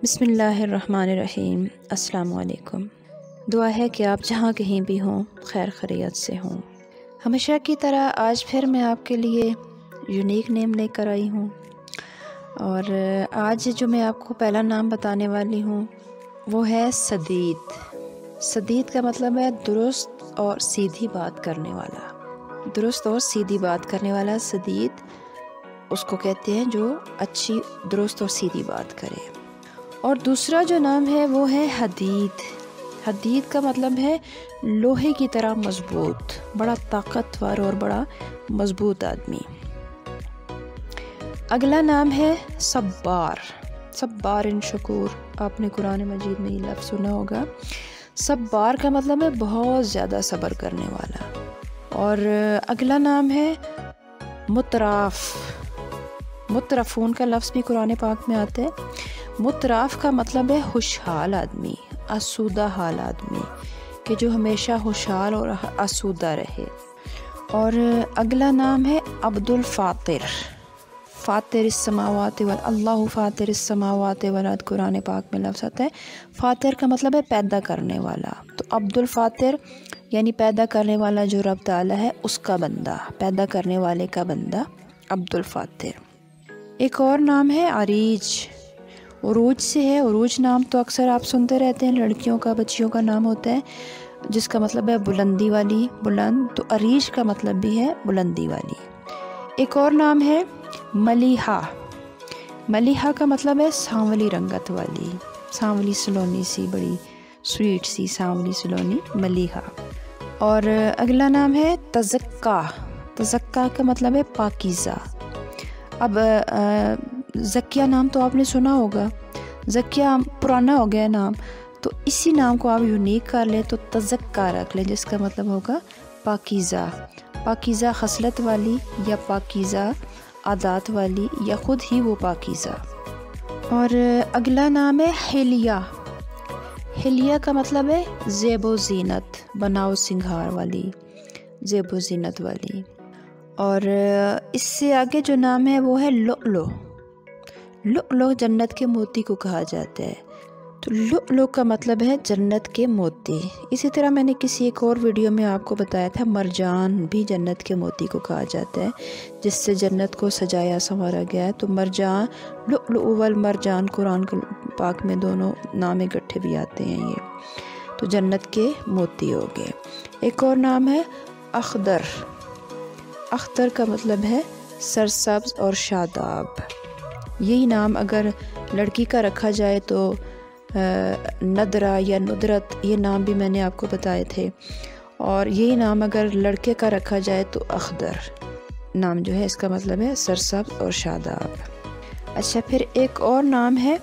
بسم اللہ الرحمن الرحیم۔ السلام علیکم۔ دعا ہے کہ آپ جہاں کہیں بھی ہوں خیر خیریت سے ہوں۔ ہمیشہ کی طرح آج پھر میں آپ کے لیے یونیک نیم لے کر آئی ہوں، اور آج جو میں آپ کو پہلا نام بتانے والی ہوں وہ ہے سدید۔ سدید کا مطلب ہے درست اور سیدھی بات کرنے والا۔ درست اور سیدھی بات کرنے والا سدید اس کو کہتے ہیں جو اچھی درست اور سیدھی بات کرے۔ اور دوسرا جو نام ہے وہ ہے حدید۔ حدید کا مطلب ہے لوہے کی طرح مضبوط، بڑا طاقتور اور بڑا مضبوط آدمی۔ اگلا نام ہے صبار۔ صبار شکور، آپ نے قرآن مجید میں یہ لفظ سنا ہوگا۔ صبار کا مطلب ہے بہت زیادہ صبر کرنے والا۔ اور اگلا نام ہے متراف۔ مترفون کا لفظ بھی قرآن پاک میں آتا ہے۔ متراف کا مطلب ہے خوشحال آدمی، آسودہ حال آدمی، کہ جو ہمیشہ خوشحال اور آسودہ رہے۔ اور اگلا نام ہے عبد الفاطر۔ فاطر السماوات اللہ فاطر السماوات والارض قرآن پاک میں لفظ آتا ہے۔ فاطر کا مطلب ہے پیدا کرنے والا، تو عبد الفاطر یعنی پیدا کرنے والا جو رب تعالی ہے اس کا بندہ، پیدا کرنے والے کا بندہ عبد الفاطر۔ ایک اور نام ہے عریج۔ عروج سے ہے۔ عروج نام تو اکثر آپ سنتے رہتے ہیں، لڑکیوں کا بچیوں کا نام ہوتا ہے جس کا مطلب ہے بلندی والی، بلند، تو عریج کا مطلب بھی ہے بلندی والی۔ ایک اور نام ہے ملیحہ۔ ملیحہ کا مطلب ہے سانولی رنگت والی، سانولی سلونی سی، بڑی سویٹ سی سانولی سلونی، ملیحہ۔ اور اگلا نام ہے تزکا۔ تزکا کا مطلب ہے پاکیزہ۔ اب زکیہ نام تو آپ نے سنا ہوگا، زکیہ پرانا ہو گیا نام، تو اسی نام کو آپ یونیک کر لیں تو تزکا رکھ لیں، جس کا مطلب ہوگا پاکیزہ، پاکیزہ خصلت والی یا پاکیزہ عادات والی یا خود ہی وہ پاکیزہ۔ اور اگلا نام ہے حلیہ۔ حلیہ کا مطلب ہے زیب و زینت، بناؤ سنگھار والی، زیب و زینت والی۔ اور اس سے آگے جو نام ہے وہ ہے لؤلؤ۔ لؤلؤ جنت کے موتی کو کہا جاتا ہے، تو لؤلؤ کا مطلب ہے جنت کے موتی۔ اسی طرح میں نے کسی ایک اور ویڈیو میں آپ کو بتایا تھا مرجان بھی جنت کے موتی کو کہا جاتا ہے، جس سے جنت کو سجایا سنوارا گیا ہے۔ تو مرجان، لؤلؤ والمرجان قرآن پاک میں دونوں نام اکٹھے بھی آتے ہیں یہ، تو جنت کے موتی ہو گئے۔ ایک اور نام ہے اخضر۔ اخضر کا مطلب ہے سرسبز اور شاداب۔ یہی نام اگر لڑکی کا رکھا جائے تو ندرہ یا ندرت، یہ نام بھی میں نے آپ کو بتائے تھے۔ اور یہی نام اگر لڑکے کا رکھا جائے تو اخضر نام جو ہے اس کا مطلب ہے سرسبز اور شاداب۔ اچھا، پھر ایک اور نام ہے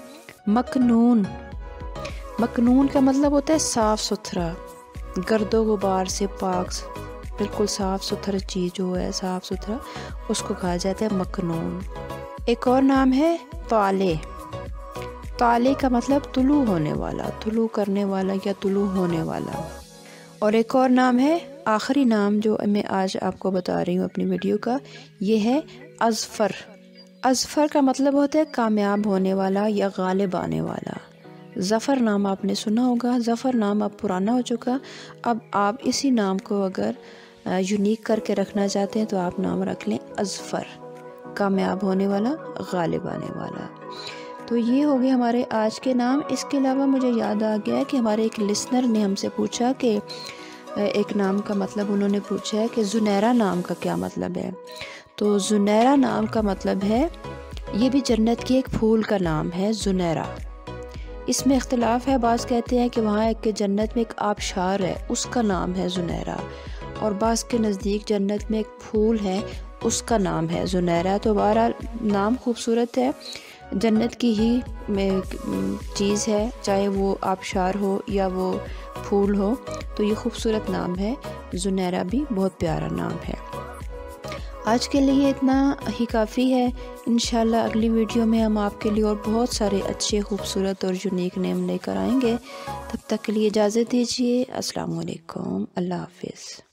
مکنون۔ مکنون کا مطلب ہوتا ہے صاف ستھرا، گرد و غبار سے پاک، بالکل صاف ستھرا چیز جو ہے صاف ستھرا، اس کو کہا جاتا ہے مکنون۔ ایک اور نام ہے طالع۔ طالع کا مطلب طلوع ہونے والا، طلوع کرنے والا یا طلوع ہونے والا۔ اور ایک اور نام ہے، آخری نام جو میں آج آپ کو بتا رہی ہوں اپنی ویڈیو کا، یہ ہے اظفر۔ اظفر کا مطلب ہوتا ہے کامیاب ہونے والا یا غالب آنے والا۔ ظفر نام آپ نے سنا ہوگا، ظفر نام اب پرانا ہو چکا، اب آپ اسی نام کو اگر یونیک کر کے رکھنا چاہتے ہیں تو آپ نام رکھ لیں اظفر، کامیاب ہونے والا، غالب آنے والا۔ تو یہ ہو گئے ہمارے آج کے نام۔ اس کے علاوہ مجھے یاد آ گیا کہ ہمارے ایک لسنر نے ہم سے پوچھا کہ ایک نام کا مطلب انہوں نے پوچھا ہے کہ زنیرہ نام کا کیا مطلب ہے۔ تو زنیرہ نام کا مطلب ہے، یہ بھی جنت کی ایک پھول کا نام ہے زنیرہ۔ اس میں اختلاف ہے، بعض کہتے ہیں کہ وہاں ایک جنت میں ایک آبشار ہے اس کا نام ہے زنیرہ، اور بعض کے نزدیک جنت میں ایک پھول ہے اس کا نام ہے زنیرہ۔ تو بہرحال نام خوبصورت ہے، جنت کی ہی چیز ہے، چاہے وہ آبشار ہو یا وہ پھول ہو، تو یہ خوبصورت نام ہے زنیرہ، بھی بہت پیارا نام ہے۔ آج کے لیے اتنا ہی کافی ہے۔ انشاءاللہ اگلی ویڈیو میں ہم آپ کے لیے اور بہت سارے اچھے خوبصورت اور یونیک نیم لے کر آئیں گے۔ تب تک کے لیے اجازت دیجیے۔ السلام علیکم، اللہ حافظ۔